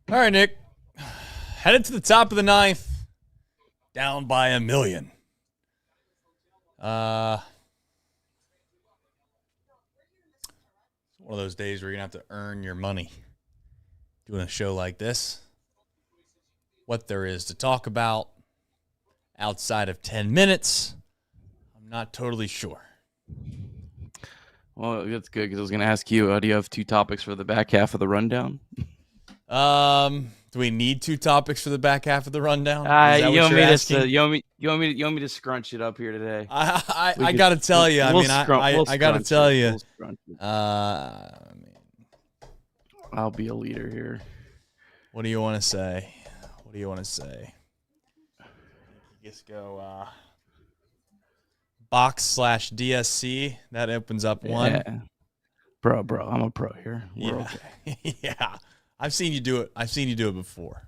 All right, Nick. Headed to the top of the ninth. Down by 1 million. One of those days where you're going to have to earn your money doing a show like this. What there is to talk about outside of 10 minutes, I'm not totally sure. Well, that's good because I was going to ask you, do you have 2 topics for the back half of the rundown? Do we need 2 topics for the back half of the rundown? You want me to scrunch it up here today? I got to tell you. I got to tell you. I'll be a leader here. What do you want to say? Just go box/DSC. That opens up one. Yeah. Bro, I'm a pro here. We're okay. Yeah. I've seen you do it before.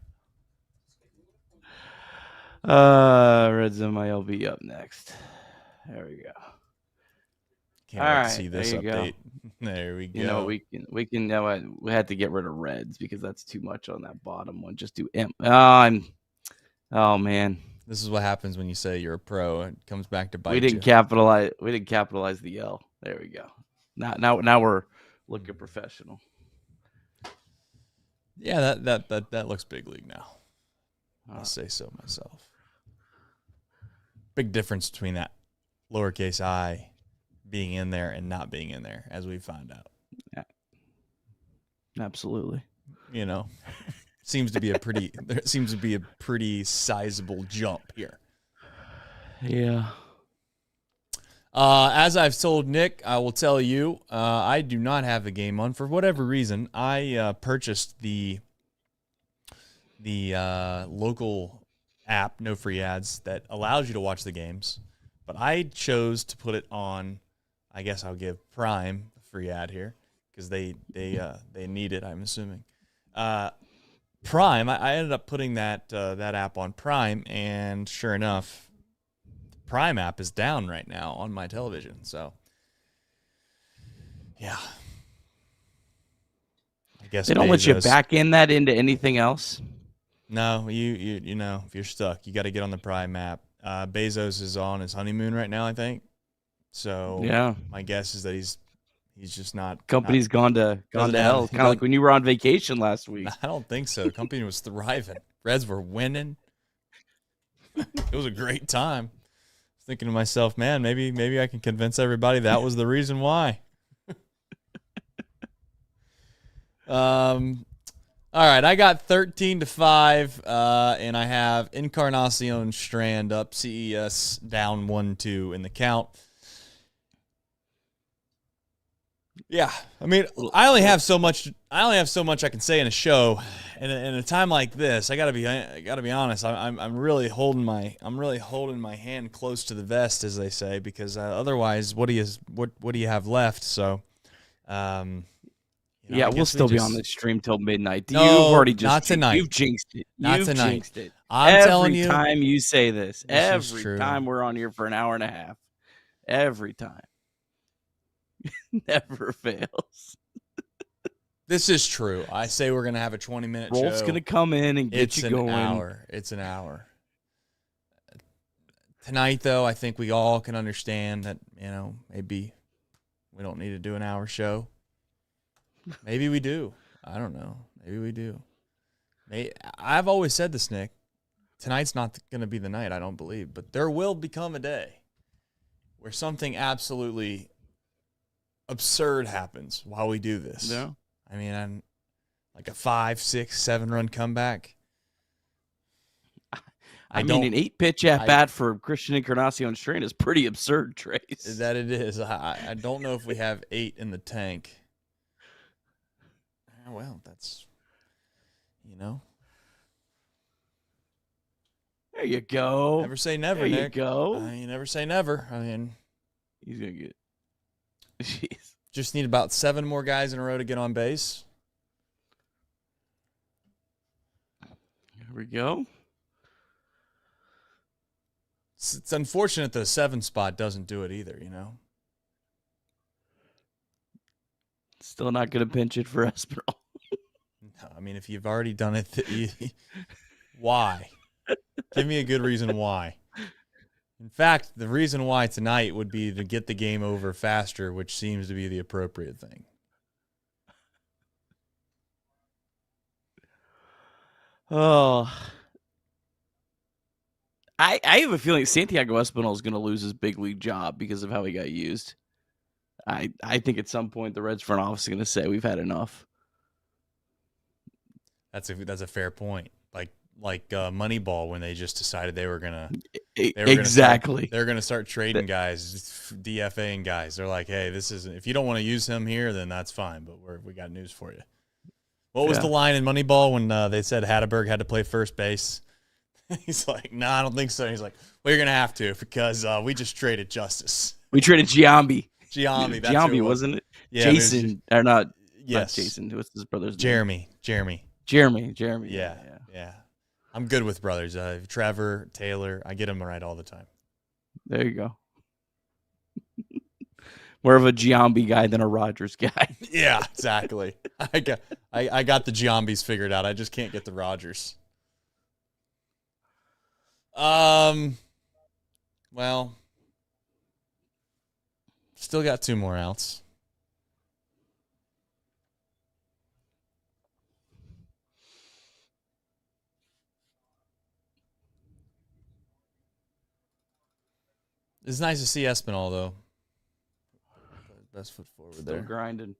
Reds MiLB up next. There we go. Can't wait to see this update. There we go. You know, we can now. We had to get rid of Reds because that's too much on that bottom one. Just do M. Oh man. This is what happens when you say you're a pro. It comes back to bite We didn't capitalize the L. There we go. Now we're looking professional. Yeah, that looks big league now. I'll say so myself. Big difference between that lowercase I being in there and not being in there, as we found out. Yeah. Absolutely. You know, seems to be a pretty sizable jump here. Yeah. As I've told Nick, I will tell you, I do not have a game on for whatever reason. I purchased the local app, no free ads, that allows you to watch the games, but I chose to put it on. I guess I'll give Prime a free ad here because they need it. I'm assuming. Prime. I ended up putting that app on Prime, and sure enough, Prime app is down right now on my television. So, yeah. I guess they don't let you back in that into anything else. No, you know, if you're stuck, you got to get on the Prime app. Bezos is on his honeymoon right now, I think. So, yeah, my guess is that he's just not. Company's gone to hell. Kind of like when you were on vacation last week. I don't think so. The company was thriving. Reds were winning. It was a great time. Thinking to myself, man, maybe I can convince everybody that was the reason why. All right, I got 13-5, and I have Encarnacion Strand up, CES down 1-2 in the count. Yeah, I mean, I only have so much I can say in a show, and in a time like this, I gotta be honest. I'm really holding my hand close to the vest, as they say, because otherwise, what do you have left? So, we'll still be on this stream till midnight. No, you've already just not tonight. You've jinxed it. Not tonight. Jinxed it. I'm telling you, every time you say this true. time we're on here for an hour and a half, every time. Never fails. This is true. I say we're going to have a 20-minute show. Rolf's going to come in and get you going. It's an hour. Tonight, though, I think we all can understand that, maybe we don't need to do an hour show. Maybe we do. I don't know. Maybe we do. I've always said this, Nick. Tonight's not going to be the night, I don't believe. But there will become a day where something absolutely absurd happens while we do this. Yeah. I mean, I'm like a 5, 6, 7 run comeback. I mean, an 8-pitch at bat for Christian Encarnacion Strand is pretty absurd, Trace. That it is. I don't know if we have 8 in the tank. Well, that's, There you go. Never say never, there Nick. You go. You never say never. I mean, he's going to get. Jeez. Just need about 7 more guys in a row to get on base. Here we go. It's unfortunate the 7 spot doesn't do it either, Still not going to pinch it for Espinal. I mean, if you've already done it, why? Give me a good reason why. In fact, the reason why tonight would be to get the game over faster, which seems to be the appropriate thing. Oh, I have a feeling Santiago Espinal is going to lose his big league job because of how he got used. I think at some point the Reds front office is going to say we've had enough. That's a fair point. Like Moneyball when they just decided they were gonna exactly. They're gonna start trading guys, DFAing guys. They're like, hey, this isn't. If you don't want to use him here, then that's fine. But we got news for you. What was the line in Moneyball when they said Hatterberg had to play first base? He's like, no, I don't think so. He's like, well, you're gonna have to because we just traded Justice. We traded Giambi. That's Giambi, wasn't it? Yeah, Jason or not? Yes, not Jason. What's his brother's name? Jeremy. Yeah. I'm good with brothers. Trevor, Taylor, I get them right all the time. There you go. More of a Giambi guy than a Rogers guy. Yeah, exactly. I got the Giambis figured out. I just can't get the Rogers. Well, still got 2 more outs. It's nice to see Espinal, though. Best foot forward Still there. grinding.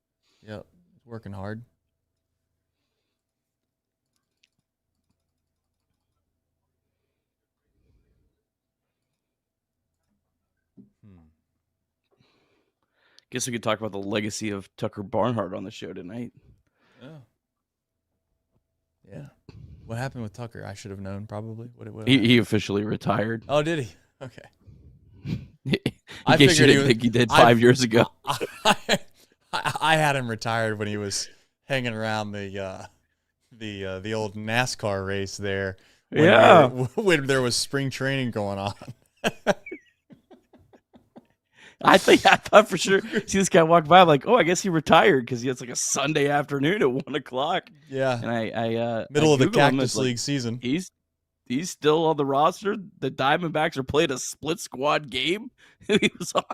Yep. Working hard. Guess we could talk about the legacy of Tucker Barnhart on the show tonight. Yeah. What happened with Tucker? I should have known, probably. What he officially retired. Oh, did he? Okay. I guess you didn't think he did 5 years ago. I had him retired when he was hanging around the old NASCAR race there. When there was spring training going on. I thought for sure. See this guy walk by, I'm like, oh, I guess he retired because he has like a Sunday afternoon at 1:00. Yeah, and I middle of the Cactus League season. He's still on the roster. The Diamondbacks are playing a split squad game. He was on,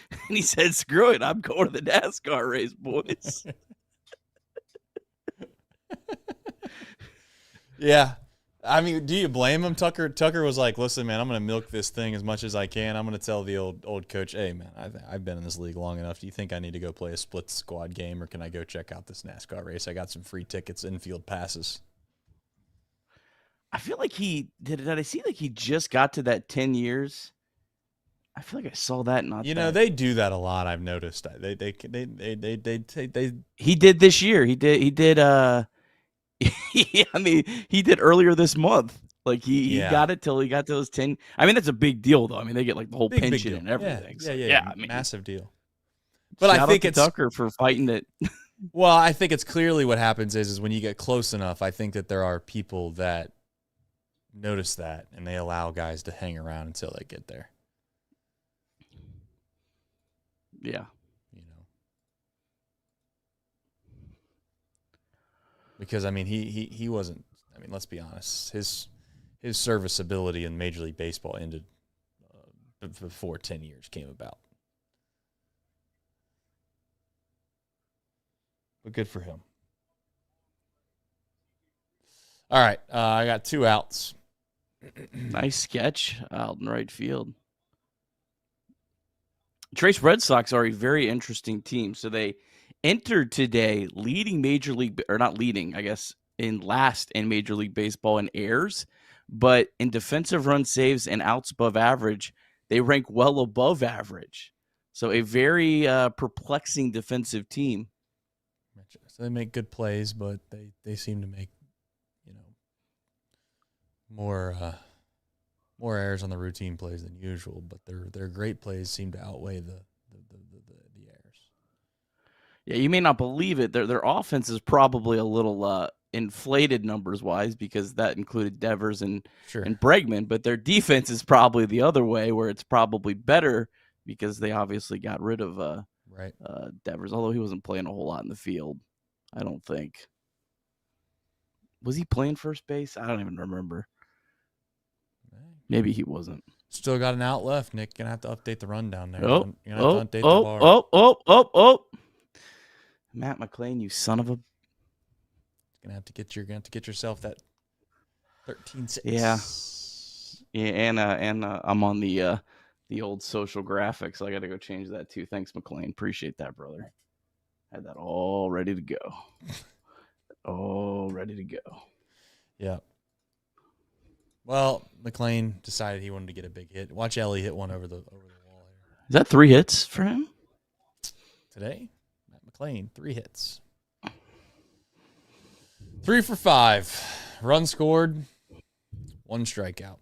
and he said, "Screw it, I'm going to the NASCAR race, boys." Yeah. I mean, do you blame him? Tucker was like, listen, man, I'm going to milk this thing as much as I can. I'm going to tell the old coach, hey, man, I've been in this league long enough. Do you think I need to go play a split squad game, or can I go check out this NASCAR race? I got some free tickets, infield passes. I feel like did I see like he just got to that 10 years? I feel like I saw that. They do that a lot. I've noticed. They He did this year. He did. I mean, he did earlier this month. Like he got it till he got to those 10. I mean, that's a big deal, though. I mean, they get like the whole pension and everything. Yeah. I mean, massive deal. But I think it's Tucker for fighting it. Well, I think it's clearly what happens is when you get close enough, I think that there are people that notice that and they allow guys to hang around until they get there. Yeah. Because I mean he wasn't. I mean, let's be honest. His serviceability in Major League Baseball ended before 10 years came about. But good for him. All right, I got 2 outs. Nice sketch out in right field. Trace Red Sox are a very interesting team. So they entered today leading Major League, or not leading, I guess, in last in Major League Baseball in errors, but in defensive run saves and outs above average, they rank well above average. So a very perplexing defensive team. So they make good plays, but they seem to make more errors on the routine plays than usual. But their great plays seem to outweigh the errors. Yeah, you may not believe it. Their offense is probably a little inflated numbers wise because that included Devers and Bregman, but their defense is probably the other way where it's probably better because they obviously got rid of Devers, although he wasn't playing a whole lot in the field, I don't think. Was he playing first base? I don't even remember. Maybe he wasn't. Still got an out left, Nick. Gonna have to update the rundown there. Oh, You're gonna have to update the bar. Matt McLean, you son of a. Gonna have to get yourself that 13-6. Yeah, and I'm on the old social graphics. So I got to go change that too. Thanks, McLean. Appreciate that, brother. Had that all ready to go. All ready to go. Yeah. Well, McLean decided he wanted to get a big hit. Watch Elly hit one over the wall here. Is that 3 hits for him Today? Matt McLean, 3 hits. 3 for 5. Run scored, 1 strikeout,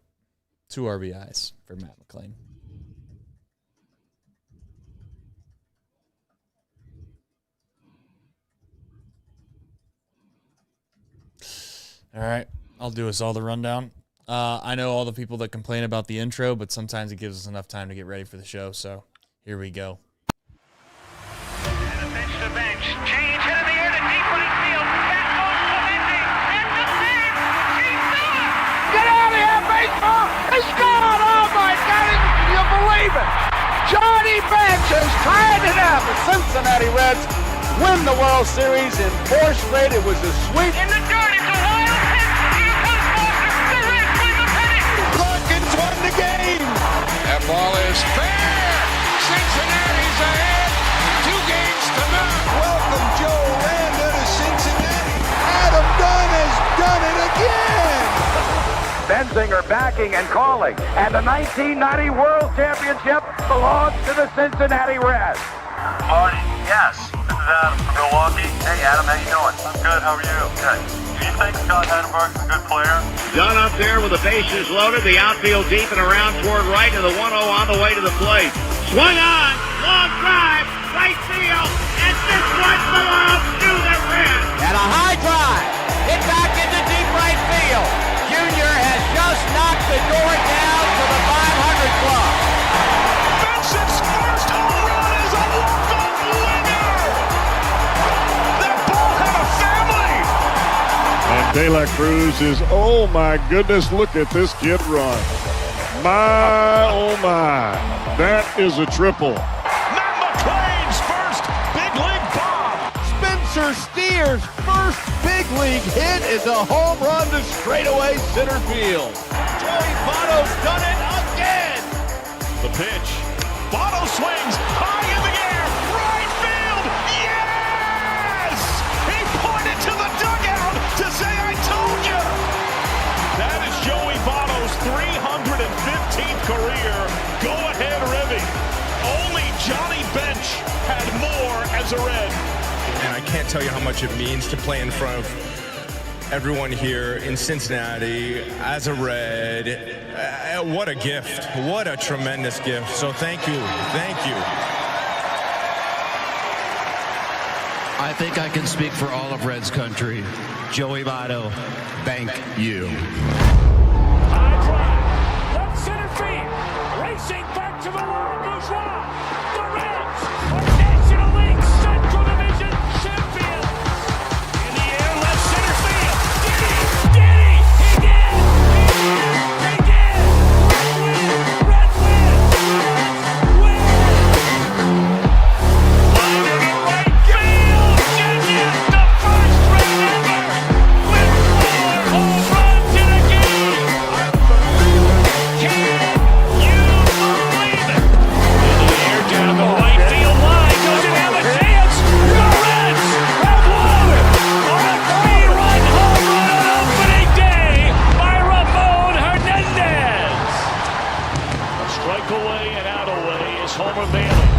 2 RBIs for Matt McLean. All right, I'll do us all the rundown. I know all the people that complain about the intro, but sometimes it gives us enough time to get ready for the show, so here we go. And a bench to bench. Change hit in the air to deep right field. That goes Clemente. It's the save. He's done. Get out of here, baseball. It's gone. Oh, my God. You believe it. Johnny Bench has tied it up. The Cincinnati Reds win the World Series in 4 straight. It was a sweep. In the dirt. It's a wild pitch. Here comes Boston. The Reds win the pennant. Perkins won the game. That ball is fair. Cincinnati's ahead. 2 games to none. Welcome, Joe Randa to Cincinnati. Adam Dunn has done it again. Benzinger backing and calling. And the 1990 World Championship belongs to the Cincinnati Reds. Marty, yes. This is Adam from Milwaukee. Hey, Adam, how you doing? I'm good. How are you? Good. Do you think Scott Chatterbox is a good player? Dunn up there with the bases loaded, the outfield deep and around toward right, and the 1-0 on the way to the plate. Swung on, long drive, right field, and this one belongs to the Reds. And a high drive, hit back into deep right field. Junior has just knocked the door down to the 500 club. Benson's first home run is a walk-off winner. That ball had a family. And De La Cruz is, oh my goodness, look at this kid run. My, oh my, that is a triple. Matt McLean's first big league bomb. Spencer Steer's first big league hit is a home run to straightaway center field. Joey Votto's done it again. The pitch. Votto swings high in the air. Right field. Yes! He pointed to the dugout to say, I told you. That is Joey Votto's 315th career go-ahead ribby. Only Johnny Bench had more as a Red. And I can't tell you how much it means to play in front of everyone here in Cincinnati as a Red. What a gift. What a tremendous gift. So thank you. Thank you. I think I can speak for all of Reds country. Joey Votto, thank you. High drive. Left center field. Racing back to the Laurent Bourgeois. The Reds are National League Central Division champions. In the air, left center field. Did he? He did! He did! Red win! Win! Line to the right field. Genius, the first Red ever with 4 home runs in a game. Can you believe it? In the air, down the right field line. Does it have a chance? The Reds have won on a 3-run home run on opening day by Ramon Hernandez. A strike away and out away is Homer Bailey.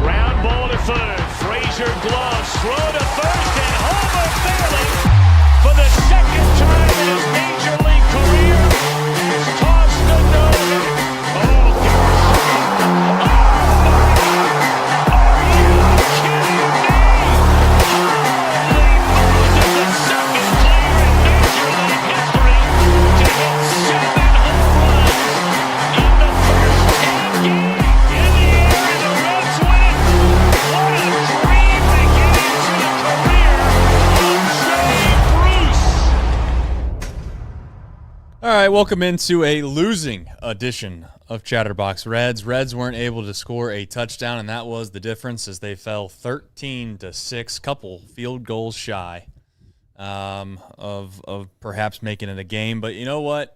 Ground ball to third. Frazier gloves. Throw to first, and Homer Bailey, for the second time in his major league career, has tossed a no-hitter. Oh, gosh. Oh, my God. Are you kidding me? Holy Moses, the second player in major league history to hit 7 home runs in the first 10 games. In the air, and the Reds win. What a dream to get into the career of Jay Bruce. right, welcome into a losing edition of Chatterbox Reds. Reds weren't able to score a touchdown, and that was the difference as they fell 13-6, couple field goals shy of perhaps making it a game. But you know what?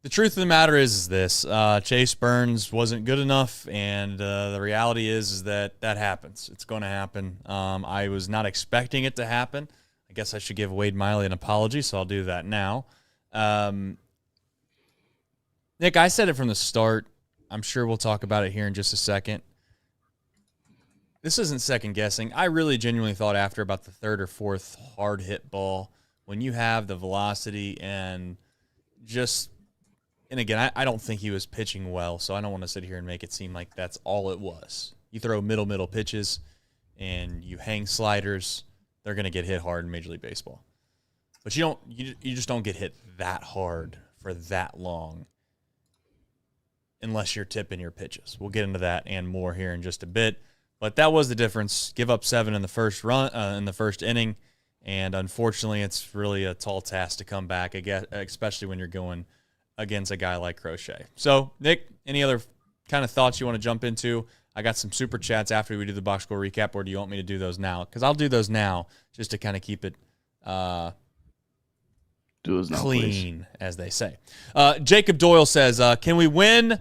The truth of the matter is this. Chase Burns wasn't good enough, and the reality is that happens. It's going to happen. I was not expecting it to happen. I guess I should give Wade Miley an apology, so I'll do that now. Nick, I said it from the start. I'm sure we'll talk about it here in just a second. This isn't second guessing. I really genuinely thought after about the third or fourth hard hit ball, when you have the velocity and again, I don't think he was pitching well, so I don't want to sit here and make it seem like that's all it was. You throw middle pitches and you hang sliders, they're going to get hit hard in Major League Baseball. But you just don't get hit that hard for that long unless you're tipping your pitches. We'll get into that and more here in just a bit. But that was the difference. Give up 7 in the first inning, and unfortunately, it's really a tall task to come back, especially when you're going against a guy like Crochet. So, Nick, any other kind of thoughts you want to jump into? I got some super chats after we do the box score recap, or do you want me to do those now? Because I'll do those now just to kind of keep it clean, as they say. Jacob Doyle says, can we win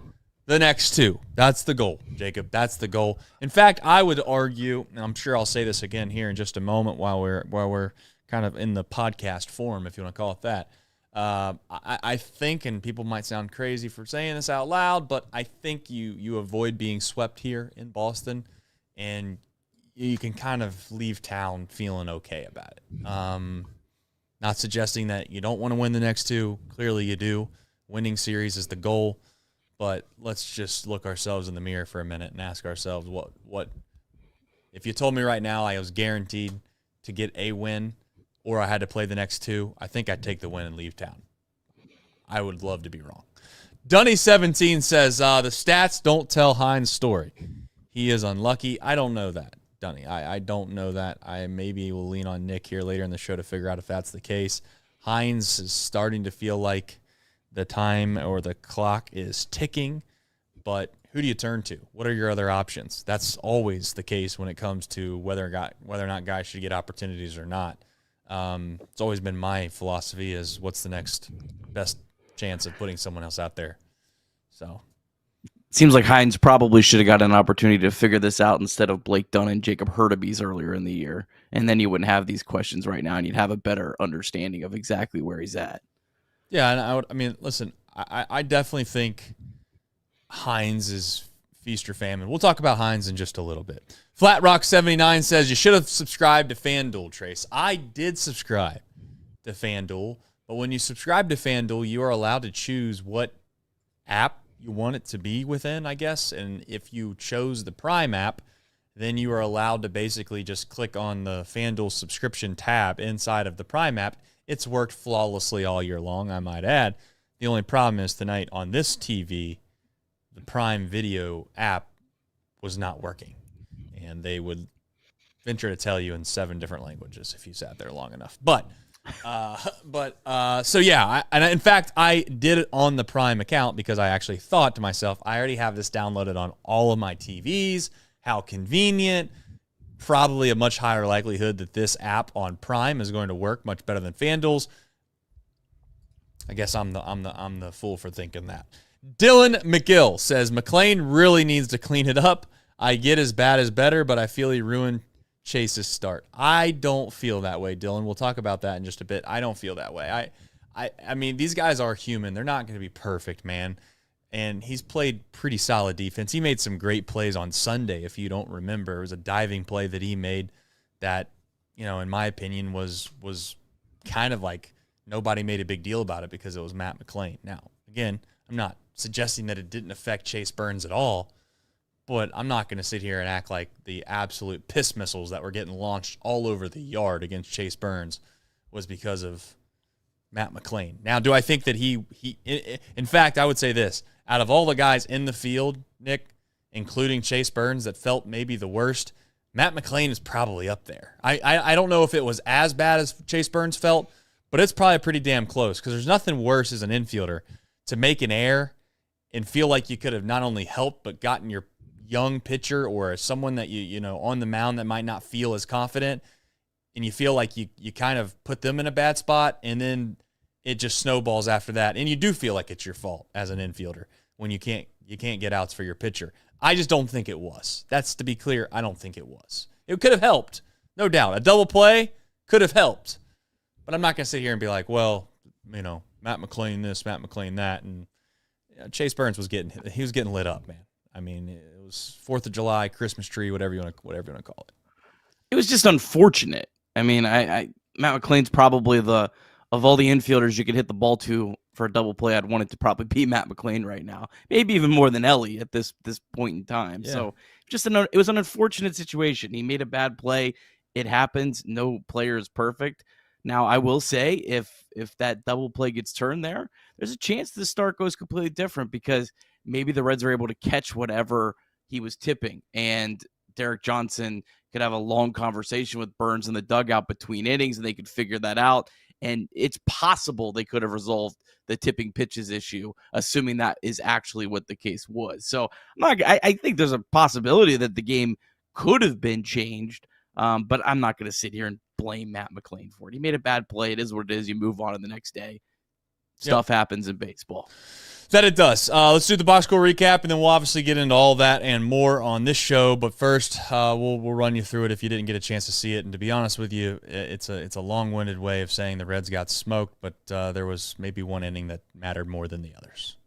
the next 2? That's the goal, Jacob. That's the goal. In fact, I would argue, and I'm sure I'll say this again here in just a moment while we're kind of in the podcast form, if you want to call it that. I think, and people might sound crazy for saying this out loud, but I think you avoid being swept here in Boston, and you can kind of leave town feeling okay about it. Not suggesting that you don't want to win the next 2. Clearly you do. Winning series is the goal, but let's just look ourselves in the mirror for a minute and ask ourselves what if you told me right now I was guaranteed to get a win or I had to play the next 2, I think I'd take the win and leave town. I would love to be wrong. Dunny17 says, the stats don't tell Hines' story. He is unlucky. I don't know that, Dunny. I don't know that. I maybe will lean on Nick here later in the show to figure out if that's the case. Hines is starting to feel like the time or the clock is ticking, but who do you turn to? What are your other options? That's always the case when it comes to whether or not guys should get opportunities or not. It's always been my philosophy is what's the next best chance of putting someone else out there. So seems like Hines probably should have got an opportunity to figure this out instead of Blake Dunn and Jacob Hurtubise earlier in the year. And then you wouldn't have these questions right now and you'd have a better understanding of exactly where he's at. Yeah. And listen, I definitely think Hines is feast or famine. We'll talk about Hines in just a little bit. Flat Rock 79 says you should have subscribed to FanDuel, Trace. I did subscribe to FanDuel, but when you subscribe to FanDuel, you are allowed to choose what app you want it to be within, I guess. And if you chose the Prime app, then you are allowed to basically just click on the FanDuel subscription tab inside of the Prime app. It's worked flawlessly all year long, I might add. The only problem is tonight on this TV, the Prime Video app was not working. And they would venture to tell you in 7 different languages if you sat there long enough. So yeah, in fact, I did it on the Prime account because I actually thought to myself, I already have this downloaded on all of my TVs. How convenient. Probably a much higher likelihood that this app on Prime is going to work much better than FanDuel's. I guess I'm the fool for thinking that. Dylan McGill says McClain really needs to clean it up. I get as bad as better, but I feel he ruined Chase's start. I don't feel that way, Dylan. We'll talk about that in just a bit. I don't feel that way. I mean, these guys are human. They're not going to be perfect, man. And he's played pretty solid defense. He made some great plays on Sunday, if you don't remember. It was a diving play that he made that, in my opinion, was kind of like nobody made a big deal about it because it was Matt McClain. Now, again, I'm not suggesting that it didn't affect Chase Burns at all, but I'm not going to sit here and act like the absolute piss missiles that were getting launched all over the yard against Chase Burns was because of Matt McClain. Now, do I think that he in fact, I would say this. Out of all the guys in the field, Nick, including Chase Burns, that felt maybe the worst, Matt McClain is probably up there. I don't know if it was as bad as Chase Burns felt, but it's probably pretty damn close because there's nothing worse as an infielder to make an error and feel like you could have not only helped but gotten your young pitcher or someone that you know on the mound that might not feel as confident, and you feel like you kind of put them in a bad spot, and then it just snowballs after that, and you do feel like it's your fault as an infielder when you can't get outs for your pitcher. I just don't think it was. That's to be clear. I don't think it was. It could have helped, no doubt. A double play could have helped, but I'm not going to sit here and be like, well, you know, Matt McLean this, Matt McLean that, and Chase Burns was getting lit up, man. I mean, it was 4th of July, Christmas tree, whatever you want to call it. It was just unfortunate. I mean, Matt McLean's probably of all the infielders you could hit the ball to for a double play, I'd want it to probably be Matt McLean right now. Maybe even more than Elly at this point in time. Yeah. So it was an unfortunate situation. He made a bad play. It happens. No player is perfect. Now, I will say if that double play gets turned there's a chance the start goes completely different because maybe the Reds are able to catch whatever he was tipping, and Derek Johnson could have a long conversation with Burns in the dugout between innings, and they could figure that out. And it's possible they could have resolved the tipping pitches issue, assuming that is actually what the case was. So I think there's a possibility that the game could have been changed, but I'm not going to sit here and blame Matt McLean for it. He made a bad play. It is what it is. You move on to the next day. Stuff happens in baseball. That it does. Let's do the box score recap, and then we'll obviously get into all that and more on this show. But first, we'll run you through it if you didn't get a chance to see it. And to be honest with you, it's a long-winded way of saying the Reds got smoked, but there was maybe one inning that mattered more than the others.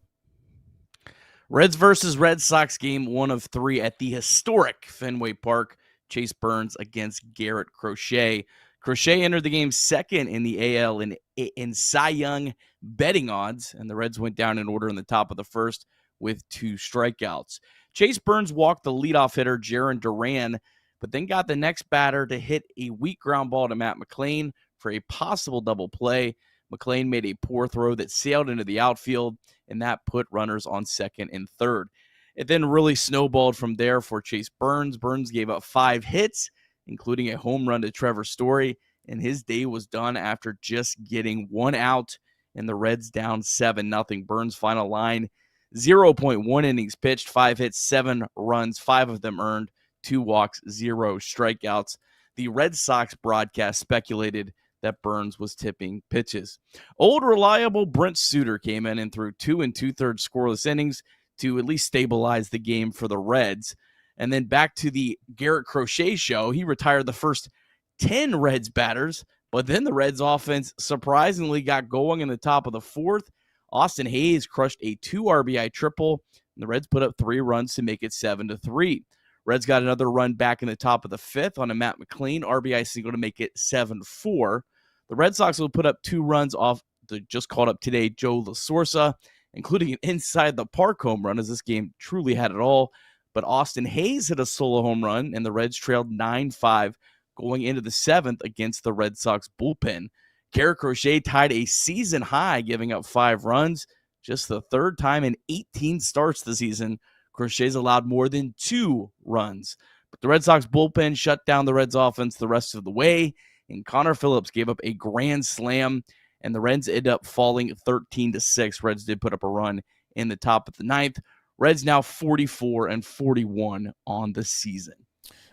Reds versus Red Sox game 1 of 3 at the historic Fenway Park. Chase Burns against Garrett Crochet. Crochet entered the game second in the AL in Cy Young betting odds, and the Reds went down in order in the top of the first with 2 strikeouts. Chase Burns walked the leadoff hitter, Jarren Duran, but then got the next batter to hit a weak ground ball to Matt McLean for a possible double play. McLean made a poor throw that sailed into the outfield, and that put runners on second and third. It then really snowballed from there for Chase Burns. Burns gave up 5 hits, including a home run to Trevor Story, and his day was done after just getting 1 out, and the Reds down 7-0. Burns' final line, 0.1 innings pitched, 5 hits, 7 runs, 5 of them earned, 2 walks, 0 strikeouts. The Red Sox broadcast speculated that Burns was tipping pitches. Old reliable Brent Suter came in and threw 2 2/3 scoreless innings to at least stabilize the game for the Reds. And then back to the Garrett Crochet show. He retired the first 10 Reds batters, but then the Reds offense surprisingly got going in the top of the 4th. Austin Hayes crushed a 2 RBI triple, and the Reds put up 3 runs to make it 7-3. Reds got another run back in the top of the 5th on a Matt McLean RBI single to make it 7-4. The Red Sox will put up 2 runs off the just called up today Joe La Sorsa, including an inside the park home run, as this game truly had it all. But Austin Hayes hit a solo home run, and the Reds trailed 9-5 going into the 7th against the Red Sox bullpen. Garrett Crochet tied a season high, giving up 5 runs. Just the 3rd time in 18 starts this season, Crochet's allowed more than 2 runs. But the Red Sox bullpen shut down the Reds offense the rest of the way, and Connor Phillips gave up a grand slam, and the Reds ended up falling 13-6. Reds did put up a run in the top of the 9th. Reds now 44-41 on the season.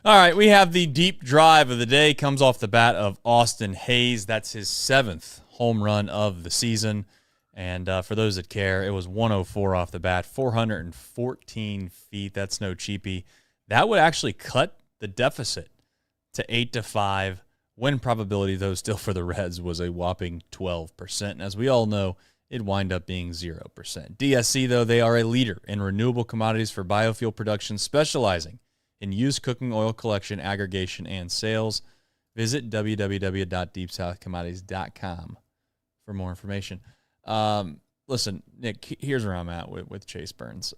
All right, we have the deep drive of the day. Comes off the bat of Austin Hayes. That's his 7th home run of the season. And for those that care, it was 104 off the bat, 414 feet. That's no cheapie. That would actually cut the deficit to 8-5. Win probability, though, still for the Reds was a whopping 12%. And as we all know, it'd wind up being 0%. DSC, though, they are a leader in renewable commodities for biofuel production, specializing in used cooking oil collection, aggregation, and sales. Visit www.deepsouthcommodities.com for more information. Listen, Nick, here's where I'm at with Chase Burns.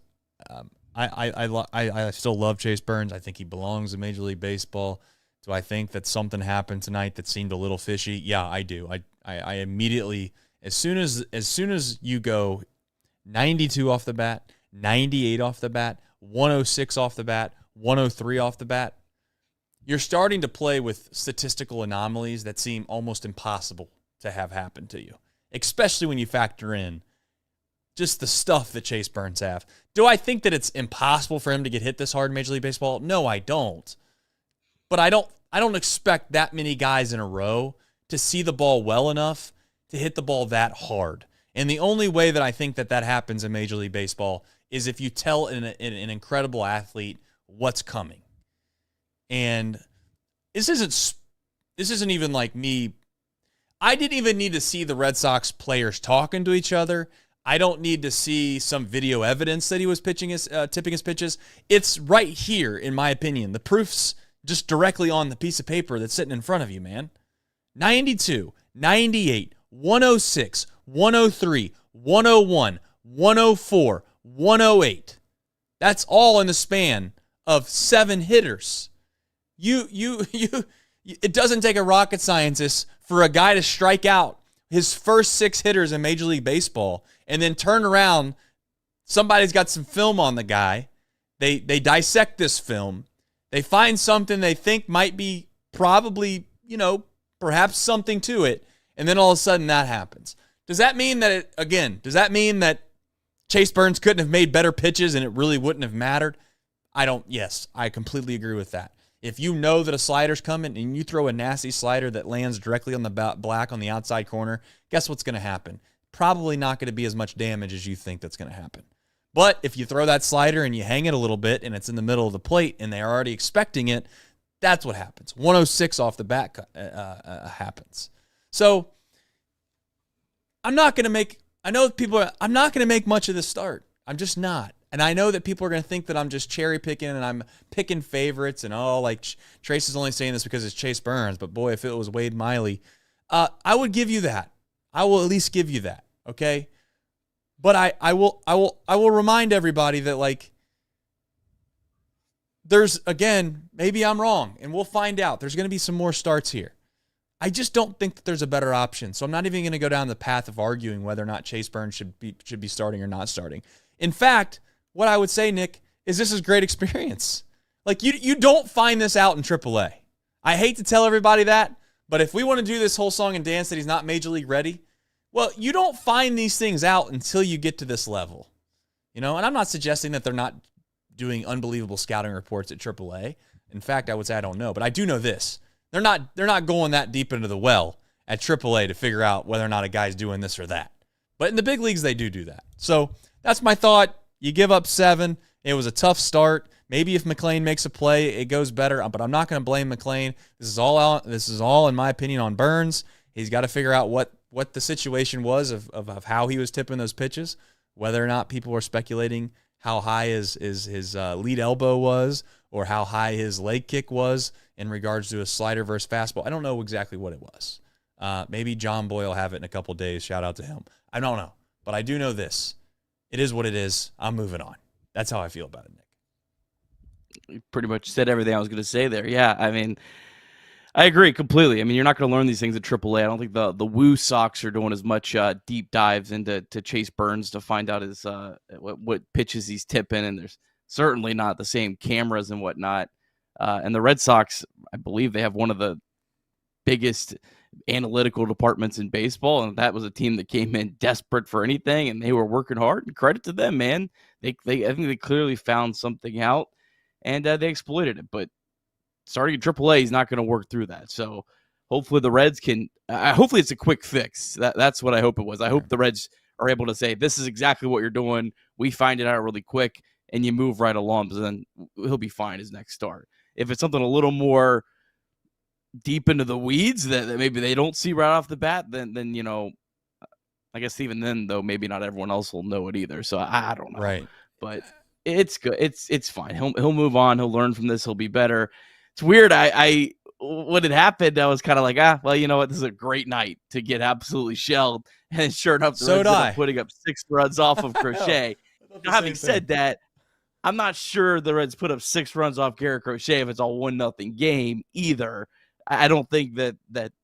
I still love Chase Burns. I think he belongs in Major League Baseball. Do I think that something happened tonight that seemed a little fishy? Yeah, I do. I immediately, as soon as you go 92 off the bat, 98 off the bat, 106 off the bat, 103 off the bat, you're starting to play with statistical anomalies that seem almost impossible to have happen to you, especially when you factor in just the stuff that Chase Burns have. Do I think that it's impossible for him to get hit this hard in Major League Baseball? No, I don't. But I don't expect that many guys in a row to see the ball well enough to hit the ball that hard. And the only way that I think that happens in Major League Baseball is if you tell an incredible athlete what's coming. And this isn't even like me. I didn't even need to see the Red Sox players talking to each other. I don't need to see some video evidence that he was tipping his pitches. It's right here, in my opinion. The proof's just directly on the piece of paper that's sitting in front of you, man. 92, 98, 106, 103, 101, 104, 108. That's all in the span of 7 hitters. It doesn't take a rocket scientist for a guy to strike out his first 6 hitters in Major League Baseball and then turn around. Somebody's got some film on the guy. They dissect this film. They find something they think might be probably, perhaps something to it. And then all of a sudden that happens. Does that mean that Chase Burns couldn't have made better pitches and it really wouldn't have mattered? Yes, I completely agree with that. If you know that a slider's coming and you throw a nasty slider that lands directly on the black on the outside corner, guess what's going to happen? Probably not going to be as much damage as you think that's going to happen. But if you throw that slider and you hang it a little bit and it's in the middle of the plate and they're already expecting it, that's what happens. 106 off the bat happens. So I'm not going to make much of this start. I'm just not. And I know that people are going to think that I'm just cherry picking and I'm picking favorites and Trace is only saying this because it's Chase Burns, but boy, if it was Wade Miley, I would give you that. I will at least give you that. Okay. But I will remind everybody that there's, again, maybe I'm wrong and we'll find out. There's going to be some more starts here. I just don't think that there's a better option. So I'm not even going to go down the path of arguing whether or not Chase Burns should be starting or not starting. In fact, what I would say, Nick, is this is great experience. You don't find this out in AAA. I hate to tell everybody that, but if we want to do this whole song and dance that he's not Major League ready, well, you don't find these things out until you get to this level. And I'm not suggesting that they're not doing unbelievable scouting reports at AAA. In fact, I would say I don't know, but I do know this. They're not going that deep into the well at AAA to figure out whether or not a guy's doing this or that. But in the big leagues, they do that. So that's my thought. You give up 7. It was a tough start. Maybe if McLean makes a play, it goes better. But I'm not going to blame McLean. This is all, in my opinion, on Burns. He's got to figure out what the situation was of how he was tipping those pitches, whether or not people were speculating how high his lead elbow was or how high his leg kick was in regards to a slider versus fastball. I don't know exactly what it was. Maybe John Boy will have it in a couple days. Shout out to him. I don't know. But I do know this. It is what it is. I'm moving on. That's how I feel about it, Nick. You pretty much said everything I was going to say there. Yeah, I mean, I agree completely. I mean, you're not going to learn these things at AAA. I don't think the Woo Sox are doing as much deep dives into Chase Burns to find out his what pitches he's tipping, and there's certainly not the same cameras and whatnot. And the Red Sox, I believe they have one of the biggest analytical departments in baseball, and that was a team that came in desperate for anything, and they were working hard. And credit to them, man. I think they clearly found something out, and they exploited it. But starting at AAA, he's not going to work through that. So hopefully the Reds can. Hopefully it's a quick fix. That's what I hope it was. I hope the Reds are able to say, "This is exactly what you're doing. We find it out really quick, and you move right along." Because then he'll be fine his next start. If it's something a little more deep into the weeds that maybe they don't see right off the bat, then I guess even then, though, maybe not everyone else will know it either. So I don't know. Right. But it's good. It's fine. He'll move on. He'll learn from this. He'll be better. It's weird. I when it happened, I was kind of like, well, you know what? This is a great night to get absolutely shelled. And sure enough, the Reds ended up putting up 6 runs off of Crochet. Having said that, I'm not sure the Reds put up 6 runs off Garrett Crochet if it's a 1-0 game either. I don't think that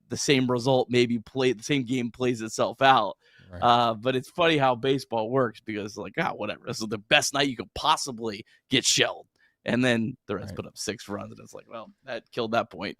the same result the same game plays itself out. Right. But it's funny how baseball works because whatever. This is the best night you could possibly get shelled. And then the Reds put up 6 runs, and it's like, well, that killed that point.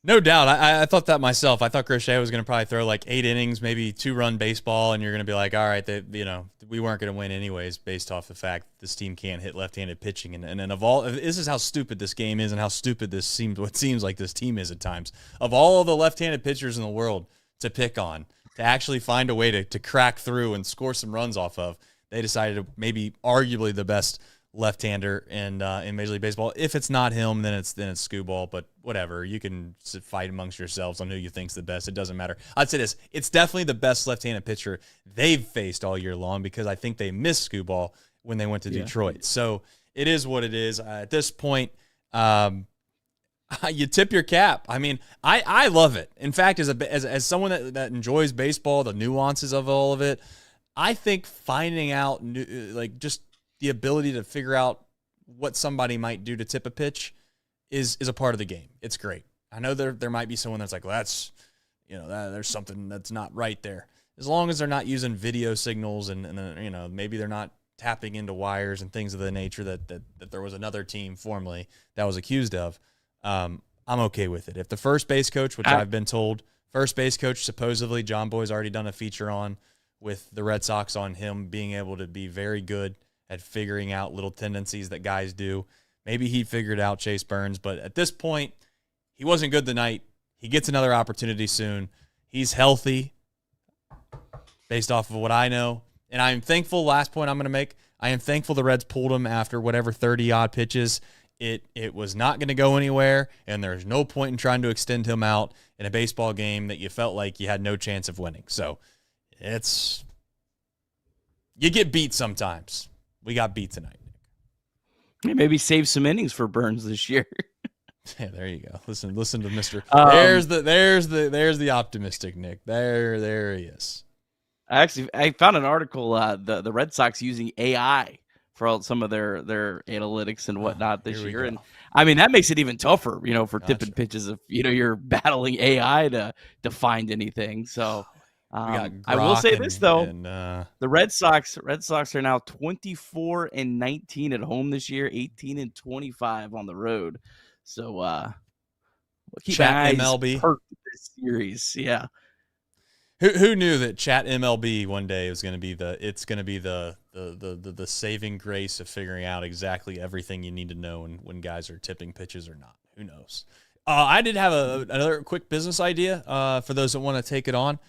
No doubt. I thought that myself. I thought Crochet was going to probably throw like 8 innings, maybe 2-run baseball, and you're going to be like, all right, we weren't going to win anyways based off the fact this team can't hit left-handed pitching. And then this is how stupid this game is and how stupid what seems like this team is at times. Of all the left-handed pitchers in the world to pick on, to actually find a way to crack through and score some runs off of, they decided to maybe arguably the best left-hander in Major League Baseball. If it's not him, then it's Skubal, but whatever. You can fight amongst yourselves on who you think's the best. It doesn't matter. I'd say this. It's definitely the best left-handed pitcher they've faced all year long because I think they missed Skubal when they went to Detroit. So it is what it is. At this point, you tip your cap. I mean, I love it. In fact, as someone that enjoys baseball, the nuances of all of it, I think finding out just the ability to figure out what somebody might do to tip a pitch is a part of the game. It's great. I know there might be someone that's like, well, that's, there's something that's not right there. As long as they're not using video signals and maybe they're not tapping into wires and things of the nature that there was another team formerly that was accused of, I'm okay with it. If the first base coach, which I've been told, supposedly John Boy's already done a feature on with the Red Sox on him being able to be very good at figuring out little tendencies that guys do. Maybe he figured out Chase Burns, but at this point, he wasn't good tonight. He gets another opportunity soon. He's healthy based off of what I know. And I'm thankful, last point I'm going to make, I am thankful the Reds pulled him after whatever 30-odd pitches. It was not going to go anywhere, and there's no point in trying to extend him out in a baseball game that you felt like you had no chance of winning. So you get beat sometimes. We got beat tonight. Maybe save some innings for Burns this year. Yeah, there you go. Listen to Mr. There's the optimistic Nick. There he is. I found an article. The Red Sox using AI for some of their analytics and whatnot this year, and I mean that makes it even tougher, for tipping pitches if you're battling AI to find anything. So. I will say this though: the Red Sox are now 24-19 at home this year, 18-25 on the road. So we'll keep Chat MLB perked this series. Yeah. Who knew that Chat MLB one day was going to be the saving grace of figuring out exactly everything you need to know when guys are tipping pitches or not? Who knows? I did have another quick business idea for those that want to take it on.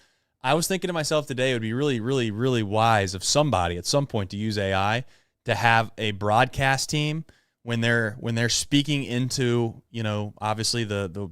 I was thinking to myself today, it would be really, really, really wise of somebody at some point to use AI to have a broadcast team when they're speaking into, obviously into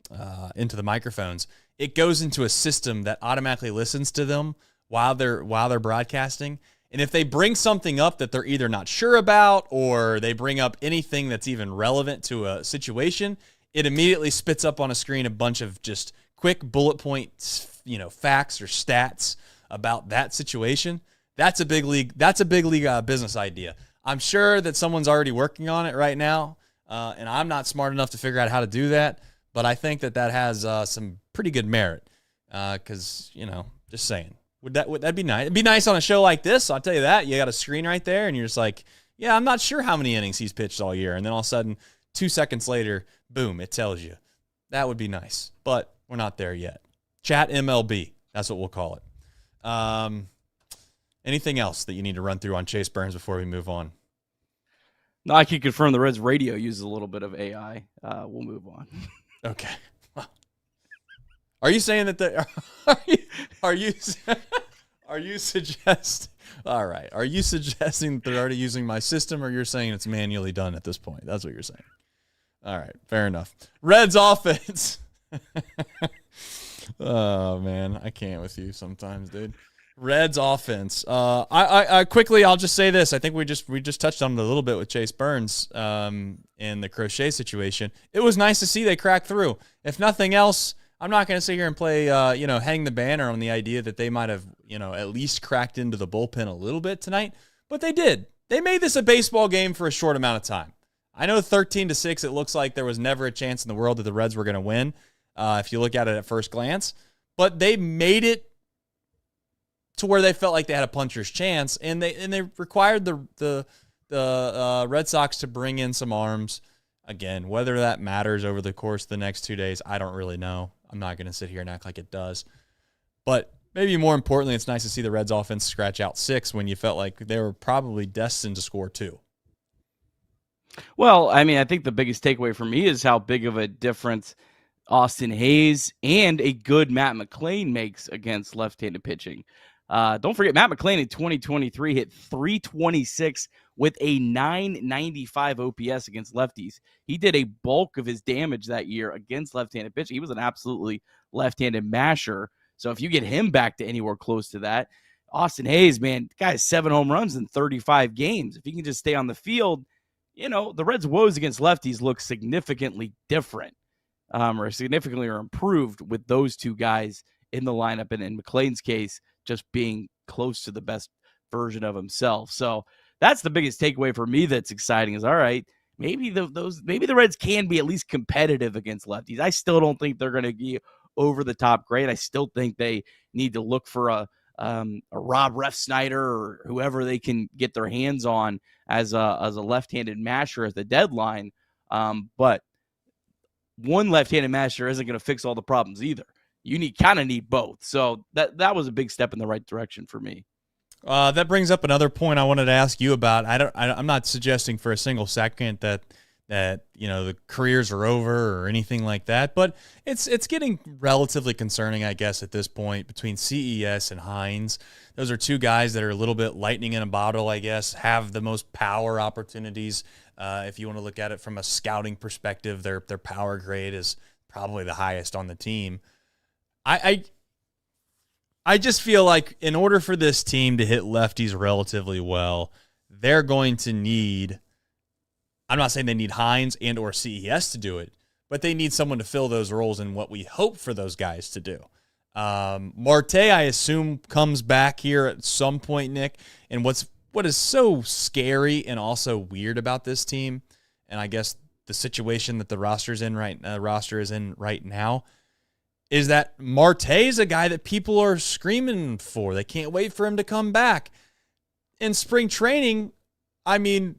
the microphones. It goes into a system that automatically listens to them while they're broadcasting. And if they bring something up that they're either not sure about or they bring up anything that's even relevant to a situation, it immediately spits up on a screen a bunch of just quick bullet points, facts or stats about that situation. That's a big league business idea. I'm sure that someone's already working on it right now, and I'm not smart enough to figure out how to do that. But I think that has some pretty good merit. Because just saying, would that be nice? It'd be nice on a show like this. I'll tell you that. You got a screen right there, and you're just like, yeah, I'm not sure how many innings he's pitched all year, and then all of a sudden, 2 seconds later, boom, it tells you. That would be nice, but we're not there yet. Chat MLB, that's what we'll call it. Anything else that you need to run through on Chase Burns before we move on? No, I can confirm the Reds radio uses a little bit of AI. We'll move on. Okay. Are you saying that are you suggesting? All right. Are you suggesting that they're already using my system, or you're saying it's manually done at this point? That's what you're saying. All right. Fair enough. Reds offense. Oh man, I can't with you sometimes, dude. Reds offense. I quickly, I'll just say this. I think we just touched on it a little bit with Chase Burns in the Crochet situation. It was nice to see they cracked through. If nothing else, I'm not going to sit here and play, hang the banner on the idea that they might have, at least cracked into the bullpen a little bit tonight. But they did. They made this a baseball game for a short amount of time. I know 13-6, it looks like there was never a chance in the world that the Reds were going to win, if you look at it at first glance. But they made it to where they felt like they had a puncher's chance, and they required the Red Sox to bring in some arms. Again, whether that matters over the course of the next 2 days, I don't really know. I'm not going to sit here and act like it does. But maybe more importantly, it's nice to see the Reds offense scratch out 6 when you felt like they were probably destined to score 2. Well, I mean, I think the biggest takeaway for me is how big of a difference Austin Hayes and a good Matt McClain makes against left-handed pitching. Don't forget, Matt McClain in 2023 hit .326 with a .995 OPS against lefties. He did a bulk of his damage that year against left-handed pitching. He was an absolutely left-handed masher. So if you get him back to anywhere close to that, Austin Hayes, man, the guy has 7 home runs in 35 games. If he can just stay on the field, you know, the Reds' woes against lefties look significantly different, or significantly or improved with those two guys in the lineup, and in McClain's case, just being close to the best version of himself. So that's the biggest takeaway for me that's exciting is, all right, maybe the Reds can be at least competitive against lefties. I still don't think they're going to be over the top great. I still think they need to look for a Rob Refsnyder or whoever they can get their hands on as a left-handed masher at the deadline. But one left-handed masher isn't going to fix all the problems either. You kind of need both. So that was a big step in the right direction for me. That brings up another point I wanted to ask you about. I'm not suggesting for a single second that the careers are over or anything like that, but it's getting relatively concerning, I guess, at this point between CES and Hines. Those are two guys that are a little bit lightning in a bottle, I guess, have the most power opportunities. If you want to look at it from a scouting perspective, their power grade is probably the highest on the team. I just feel like in order for this team to hit lefties relatively well, they're going to need, I'm not saying they need Hines and or CES to do it, but they need someone to fill those roles in what we hope for those guys to do. Marte, I assume, comes back here at some point, Nick. And what is so scary and also weird about this team, and I guess the situation that the roster is in right now, is that Marte is a guy that people are screaming for. They can't wait for him to come back. In spring training, I mean,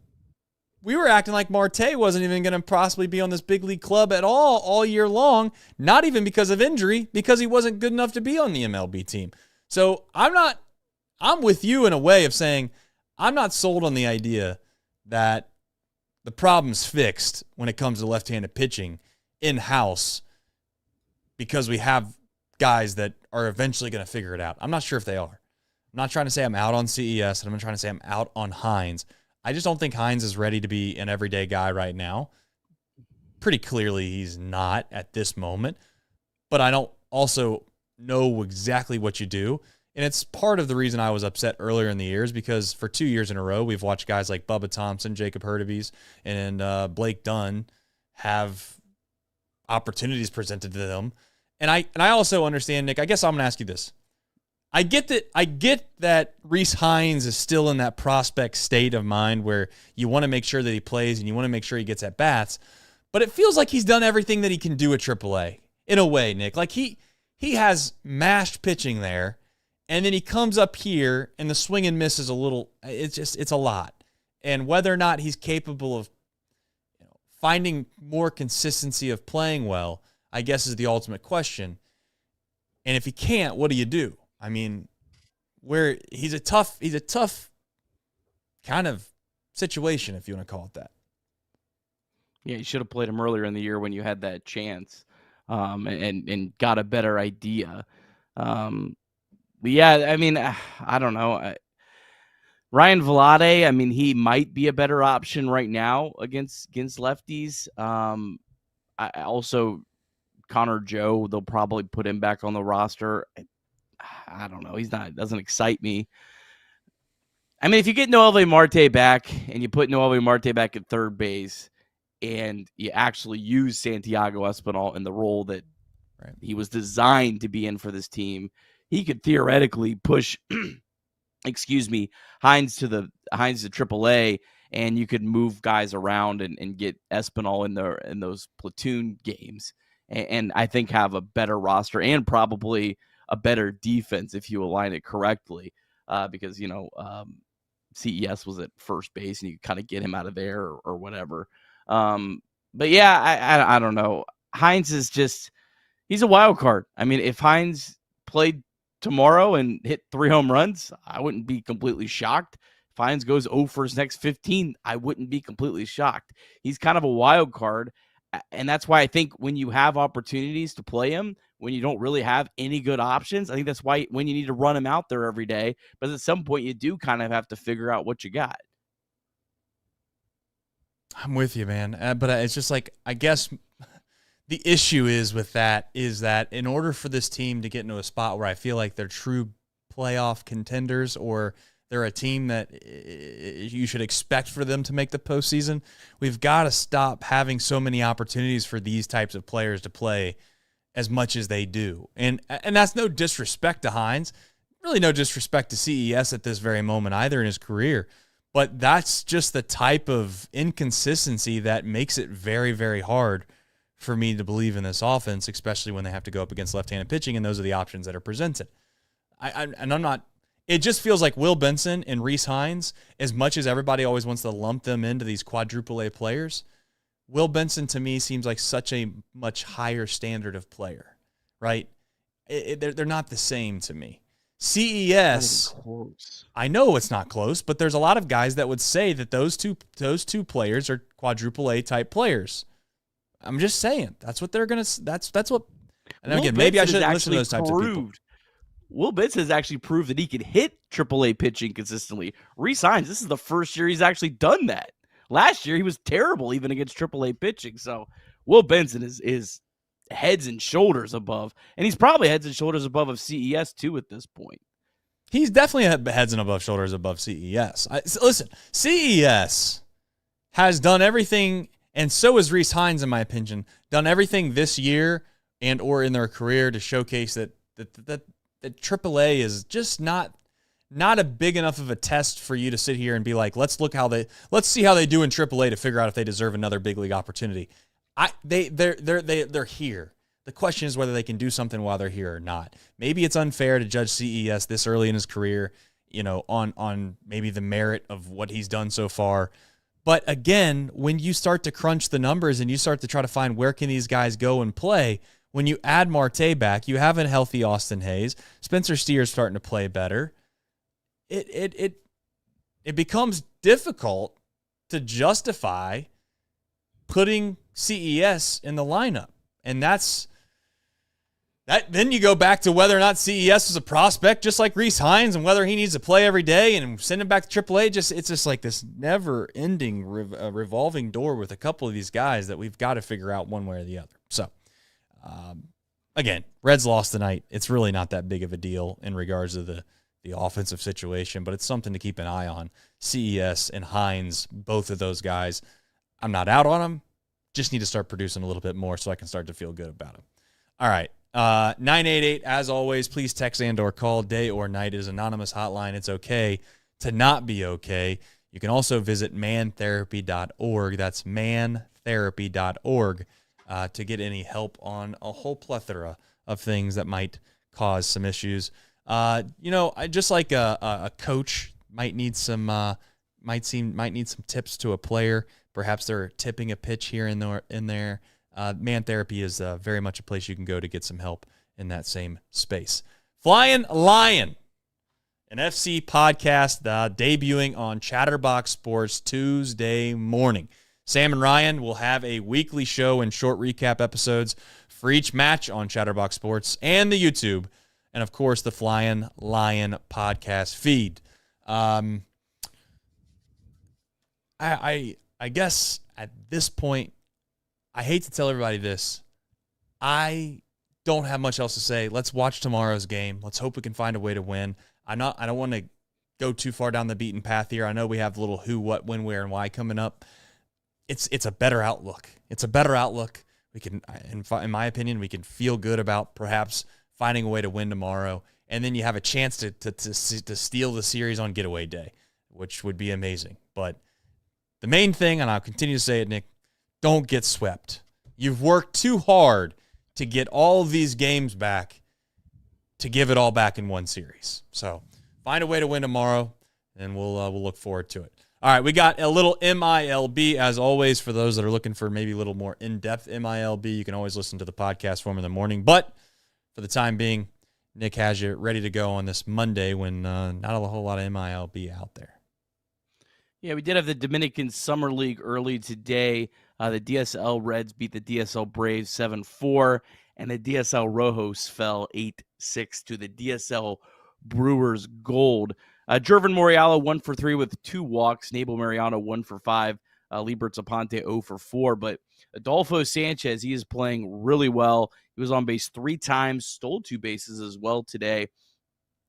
we were acting like Marte wasn't even going to possibly be on this big league club at all year long, not even because of injury, because he wasn't good enough to be on the MLB team. So I'm with you in a way of saying I'm not sold on the idea that the problem's fixed when it comes to left-handed pitching in-house because we have guys that are eventually going to figure it out. I'm not sure if they are. I'm not trying to say I'm out on CES, and I'm not trying to say I'm out on Hines. I just don't think Hines is ready to be an everyday guy right now. Pretty clearly he's not at this moment. But I don't also know exactly what you do. And it's part of the reason I was upset earlier in the year is because for 2 years in a row, we've watched guys like Bubba Thompson, Jacob Hurtubise, and Blake Dunn have opportunities presented to them. And I also understand, Nick, I guess I'm going to ask you this. I get that Rhys Hines is still in that prospect state of mind where you want to make sure that he plays and you want to make sure he gets at bats, but it feels like he's done everything that he can do at AAA in a way, Nick. Like he has mashed pitching there, and then he comes up here and the swing and miss is a little. It's a lot, and whether or not he's capable of finding more consistency of playing well, I guess, is the ultimate question. And if he can't, what do you do? I mean, he's a tough kind of situation, if you want to call it that. Yeah, you should have played him earlier in the year when you had that chance, and got a better idea. But yeah, I mean, I don't know. Ryan Vlade, I mean, he might be a better option right now against lefties. I also Connor Joe, they'll probably put him back on the roster. I don't know. Doesn't excite me. I mean, if you get Noelvi Marte back and you put Noelvi Marte back at third base and you actually use Santiago Espinal in the role that he was designed to be in for this team, he could theoretically push, Hines to AAA, and you could move guys around and get Espinal in those platoon games, and I think have a better roster and probably a better defense if you align it correctly, because CES was at first base and you kind of get him out of there or whatever. But yeah, I don't know. Hines is just, he's a wild card. I mean, if Hines played tomorrow and hit 3 home runs, I wouldn't be completely shocked. If Hines goes 0 for his next 15, I wouldn't be completely shocked. He's kind of a wild card. And that's why I think when you have opportunities to play him, when you don't really have any good options, I think that's why when you need to run him out there every day. But at some point, you do kind of have to figure out what you got. I'm with you, man. But it's just like, I guess the issue is with that is that in order for this team to get into a spot where I feel like they're true playoff contenders, or they're a team that you should expect for them to make the postseason, we've got to stop having so many opportunities for these types of players to play as much as they do. And that's no disrespect to Hines, really no disrespect to CES at this very moment either in his career. But that's just the type of inconsistency that makes it very, very hard for me to believe in this offense, especially when they have to go up against left-handed pitching, and those are the options that are presented. It just feels like Will Benson and Rhys Hines, as much as everybody always wants to lump them into these quadruple A players, Will Benson to me seems like such a much higher standard of player, right? They're not the same to me. CES, I know it's not close, but there's a lot of guys that would say that those two players are quadruple A type players. I'm just saying that's what they're gonna. That's what. And again, maybe I shouldn't listen to those types of people. Will Benson has actually proved that he can hit AAA pitching consistently. Rhys Hines, this is the first year he's actually done that. Last year he was terrible even against AAA pitching. So Will Benson is heads and shoulders above, and he's probably heads and shoulders above of CES too at this point. He's definitely heads and shoulders above CES. Listen, CES has done everything, and so has Rhys Hines, in my opinion, done everything this year and or in their career to showcase that AAA is just not a big enough of a test for you to sit here and be like, let's see how they do in AAA to figure out if they deserve another big league opportunity. They're here. The question is whether they can do something while they're here or not. Maybe it's unfair to judge CES this early in his career, on maybe the merit of what he's done so far. But again, when you start to crunch the numbers and you start to try to find where can these guys go and play, when you add Marte back, you have a healthy Austin Hayes. Spencer Steer's starting to play better. It becomes difficult to justify putting CES in the lineup. And then you go back to whether or not CES is a prospect, just like Rhys Hines, and whether he needs to play every day and send him back to AAA. It's just like this never-ending revolving door with a couple of these guys that we've got to figure out one way or the other. So, again, Reds lost tonight. It's really not that big of a deal in regards to the offensive situation, but it's something to keep an eye on. CES and Hines, both of those guys, I'm not out on them. Just need to start producing a little bit more so I can start to feel good about them. All right. 988, as always, please text and or call. Day or night is anonymous hotline. It's okay to not be okay. You can also visit mantherapy.org. That's mantherapy.org to get any help on a whole plethora of things that might cause some issues. I just like a coach might need some tips to a player. Perhaps they're tipping a pitch here and there. Man Therapy is very much a place you can go to get some help in that same space. Flying Lion, an FC podcast debuting on Chatterbox Sports Tuesday morning. Sam and Ryan will have a weekly show and short recap episodes for each match on Chatterbox Sports and the YouTube, and of course the Flying Lion podcast feed. I guess at this point, I hate to tell everybody this. I don't have much else to say. Let's watch tomorrow's game. Let's hope we can find a way to win. I don't want to go too far down the beaten path here. I know we have a little who, what, when, where, and why coming up. It's a better outlook. It's a better outlook. We can, in my opinion, we can feel good about perhaps finding a way to win tomorrow, and then you have a chance to steal the series on getaway day, which would be amazing. But the main thing, and I'll continue to say it, Nick, don't get swept. You've worked too hard to get all of these games back to give it all back in one series. So find a way to win tomorrow, and we'll look forward to it. All right, we got a little MILB, as always, for those that are looking for maybe a little more in-depth MILB. You can always listen to the podcast form in the morning. But for the time being, Nick has you ready to go on this Monday when not a whole lot of MILB out there. Yeah, we did have the Dominican Summer League early today. The DSL Reds beat the DSL Braves 7-4, and the DSL Rojos fell 8-6 to the DSL Brewers Gold. Jervin Moriallo 1 for 3 with 2 walks. Nabel Mariano 1 for 5. Libertz Aponte 0 for 4. But Adolfo Sanchez, he is playing really well. He was on base 3 times, stole 2 bases as well today.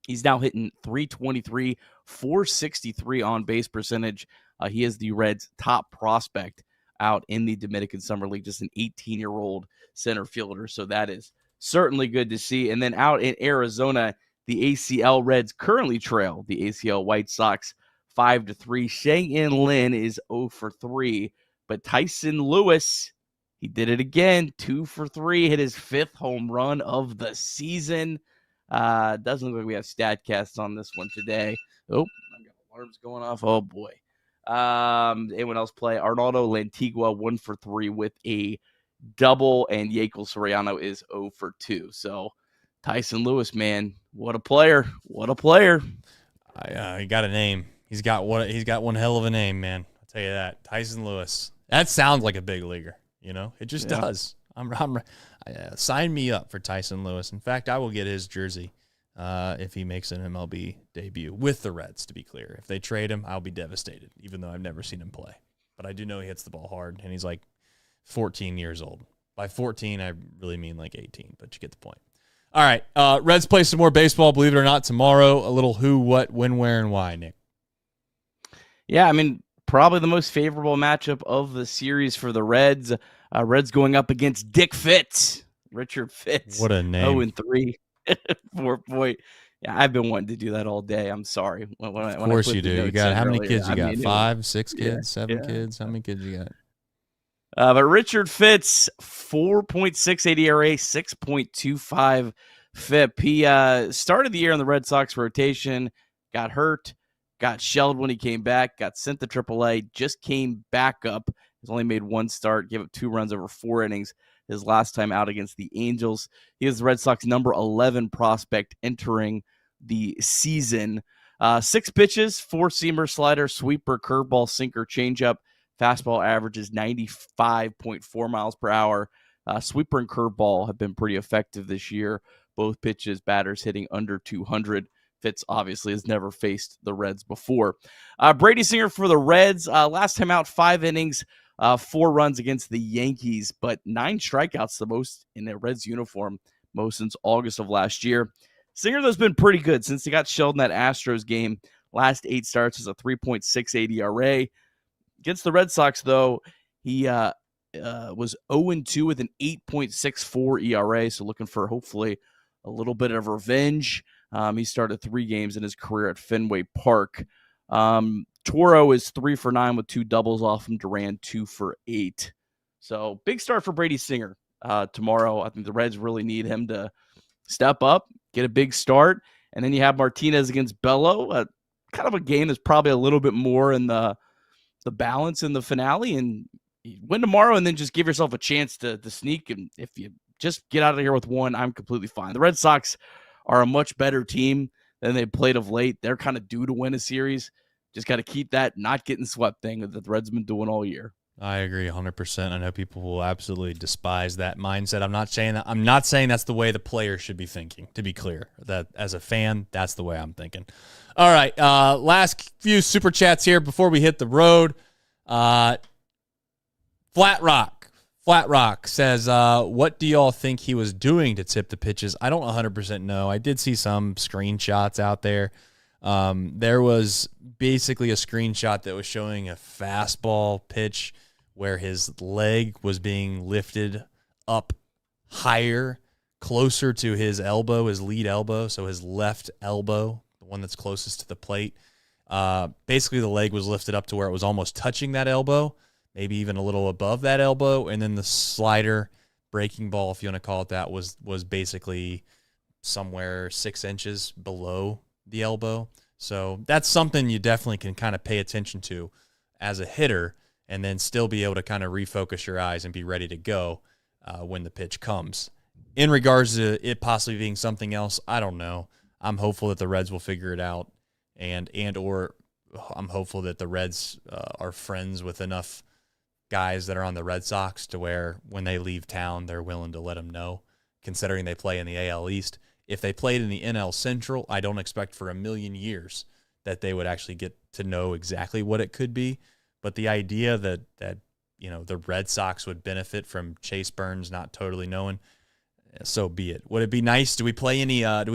He's now hitting .323, .463 on base percentage. He is the Reds' top prospect out in the Dominican Summer League, just an 18-year-old center fielder. So that is certainly good to see. And then out in Arizona, the ACL Reds currently trail the ACL White Sox 5-3. Chang-In Lin is 0 for 3, but Tyson Lewis, he did it again, 2 for 3, hit his 5th home run of the season. Doesn't look like we have StatCasts on this one today. Oh, I've got alarms going off. Oh boy. Anyone else play? Arnaldo Lantigua 1 for 3 with a double, and Yekel Soriano is 0 for 2. So Tyson Lewis, man, what a player! What a player! He got a name. He's got one hell of a name, man. I'll tell you that. Tyson Lewis. That sounds like a big leaguer. You know, it just does. Sign me up for Tyson Lewis. In fact, I will get his jersey if he makes an MLB debut with the Reds, to be clear. If they trade him, I'll be devastated, even though I've never seen him play. But I do know he hits the ball hard, and he's like 14 years old. By 14, I really mean like 18, but you get the point. All right, Reds play some more baseball, believe it or not, tomorrow. A little who, what, when, where, and why, Nick. Yeah, I mean, probably the most favorable matchup of the series for the Reds. Reds going up against Dick Fitz, Richard Fitz. What a name. 0-3, 4 point. Yeah, I've been wanting to do that all day. I'm sorry. Of course you do. You got how many kids you got? 5, 6 kids, Yeah, 7 kids? How many kids you got? But Richard Fitz, 4.68 ERA, 6.25 FIP. He started the year on the Red Sox rotation, got hurt, got shelled when he came back, got sent to AAA, just came back up. He's only made 1 start, gave up 2 runs over 4 innings his last time out against the Angels. He is the Red Sox number 11 prospect entering the season. 6 pitches, 4-seamer, slider, sweeper, curveball, sinker, changeup. Fastball averages 95.4 miles per hour. Sweeper and curveball have been pretty effective this year. Both pitches, batters hitting under 200. Fitz obviously has never faced the Reds before. Brady Singer for the Reds. Last time out, 5 innings, 4 runs against the Yankees, but 9 strikeouts, the most in a Reds uniform, most since August of last year. Singer, though, has been pretty good since he got shelled in that Astros game. Last 8 starts is a 3.68 ERA. Against the Red Sox, though, he was 0-2 with an 8.64 ERA, so looking for hopefully a little bit of revenge. He started 3 games in his career at Fenway Park. Toro is 3 for 9 with 2 doubles off him. Duran 2 for 8. So big start for Brady Singer tomorrow. I think the Reds really need him to step up, get a big start. And then you have Martinez against Bello, kind of a game that's probably a little bit more in the balance in the finale, and you win tomorrow and then just give yourself a chance to sneak. And if you just get out of here with 1, I'm completely fine. The Red Sox are a much better team than they played of late. They're kind of due to win a series. Just got to keep that not getting swept thing that the Reds been doing all year. I agree 100%. I know people will absolutely despise that mindset. I'm not saying that's the way the player should be thinking, to be clear. That as a fan, that's the way I'm thinking. All right, last few super chats here before we hit the road. Flat Rock says, what do y'all think he was doing to tip the pitches? I don't 100% know. I did see some screenshots out there. There was basically a screenshot that was showing a fastball pitch where his leg was being lifted up higher, closer to his elbow, his lead elbow, so his left elbow, the one that's closest to the plate. Basically, the leg was lifted up to where it was almost touching that elbow, maybe even a little above that elbow, and then the slider, breaking ball, if you want to call it that, was basically somewhere 6 inches below the elbow. So that's something you definitely can kind of pay attention to as a hitter, and then still be able to kind of refocus your eyes and be ready to go when the pitch comes. In regards to it possibly being something else, I don't know. I'm hopeful that the Reds will figure it out, or I'm hopeful that the Reds are friends with enough guys that are on the Red Sox to where when they leave town, they're willing to let them know, considering they play in the AL East. If they played in the NL Central, I don't expect for a million years that they would actually get to know exactly what it could be. But the idea that the Red Sox would benefit from Chase Burns not totally knowing, so be it. Would it be nice? Do we play any AL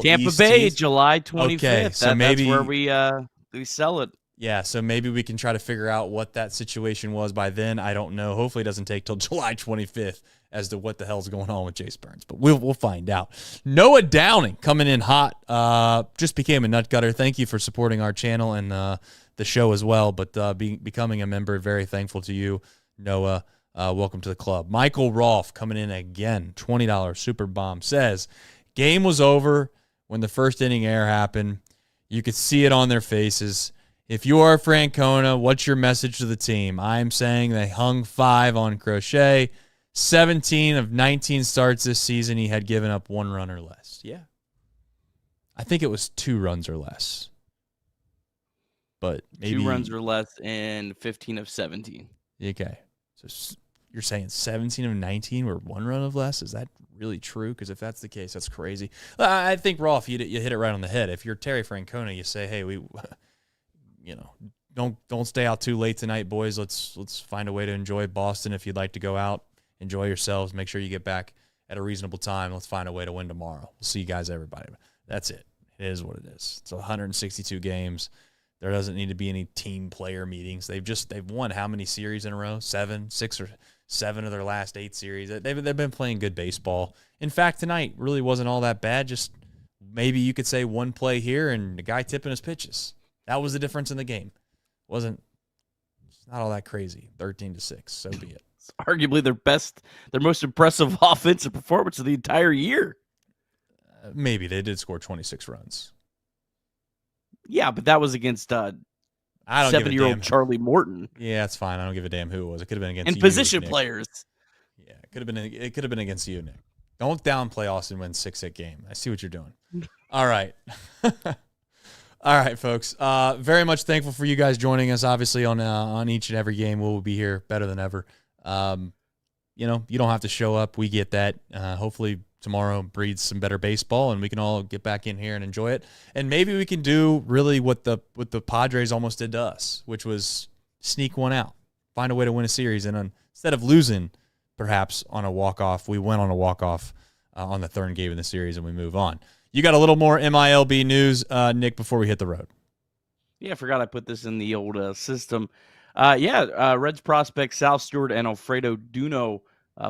Tampa East Bay, teams? July 25th. Okay, so maybe that's where we sell it. Yeah, so maybe we can try to figure out what that situation was by then. I don't know. Hopefully it doesn't take till July 25th as to what the hell's going on with Chase Burns. But we'll find out. Noah Downing coming in hot. Just became a nut gutter. Thank you for supporting our channel and the show as well. But becoming a member, very thankful to you, Noah. Welcome to the club. Michael Rolfe coming in again. $20 super bomb says, game was over when the first inning air happened. You could see it on their faces. If you are Francona, what's your message to the team? I'm saying they hung 5 on Crochet. 17 of 19 starts this season, he had given up 1 run or less. Yeah. I think it was 2 runs or less. But maybe 2 runs or less and 15 of 17. Okay. So you're saying 17 of 19 were 1 run of less? Is that really true? Because if that's the case, that's crazy. I think, Rolf, you hit it right on the head. If you're Terry Francona, you say, hey, don't stay out too late tonight, boys. Let's find a way to enjoy Boston. If you'd like to go out, enjoy yourselves. Make sure you get back at a reasonable time. Let's find a way to win tomorrow. We'll see you guys, everybody. That's it. It is what it is. It's 162 games. There doesn't need to be any team player meetings. They've won how many series in a row? 6 or 7 of their last 8 series. They've been playing good baseball. In fact, tonight really wasn't all that bad. Just maybe you could say one play here and the guy tipping his pitches. That was the difference in the game. It's not all that crazy. 13-6. So be it. It's arguably their most impressive offensive performance of the entire year. Maybe they did score 26 runs. Yeah, but that was against 7-year-old Charlie Morton. Yeah, that's fine. I don't give a damn who it was. It could have been against and you, position Nick. Players. Yeah, it could have been against you, Nick. Don't downplay Austin Wynn's 6-hit game. I see what you're doing. All right. All right, folks. Very much thankful for you guys joining us. Obviously, on each and every game, we'll be here better than ever. You don't have to show up. We get that. Hopefully, tomorrow breeds some better baseball, and we can all get back in here and enjoy it. And maybe we can do really what the Padres almost did to us, which was sneak one out, find a way to win a series, and instead of losing, perhaps on a walk-off, we went on a walk-off on the third game of the series, and we move on. You got a little more MILB news, Nick, before we hit the road. Yeah, I forgot I put this in the old system. Reds prospects Sal Stewart and Alfredo Duno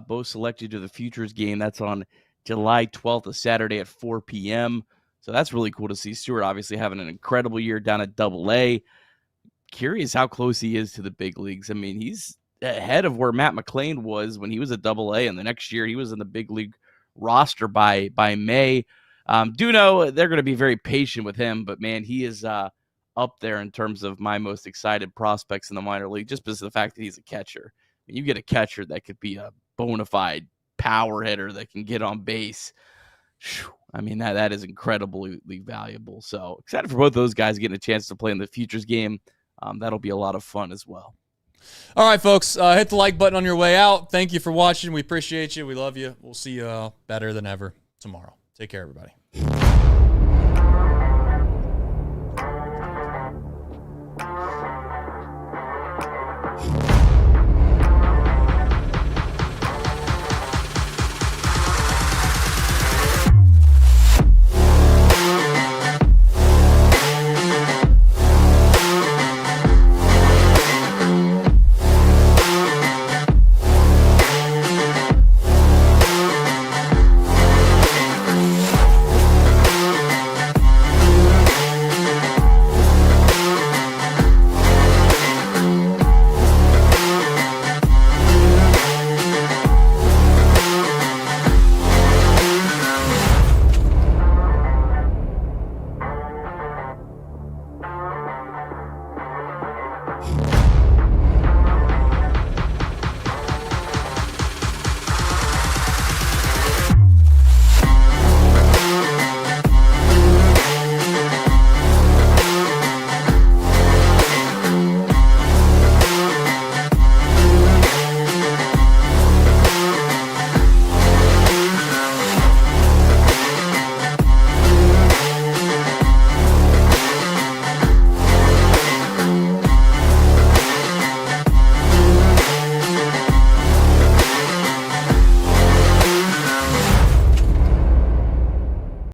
both selected to the Futures game. That's on July 12th, a Saturday at 4 p.m. So that's really cool to see. Stewart obviously having an incredible year down at AA. Curious how close he is to the big leagues. I mean, he's ahead of where Matt McClain was when he was at AA, and the next year he was in the big league roster by May. Duno, they're going to be very patient with him, but man, he is up there in terms of my most excited prospects in the minor league, just because of the fact that he's a catcher. You get a catcher that could be a bona fide power hitter that can get on base. I mean, that is incredibly valuable. So excited for both those guys getting a chance to play in the Futures game. That'll be a lot of fun as well. All right, folks, hit the like button on your way out. Thank you for watching. We appreciate you. We love you. We'll see you better than ever tomorrow. Take care, everybody.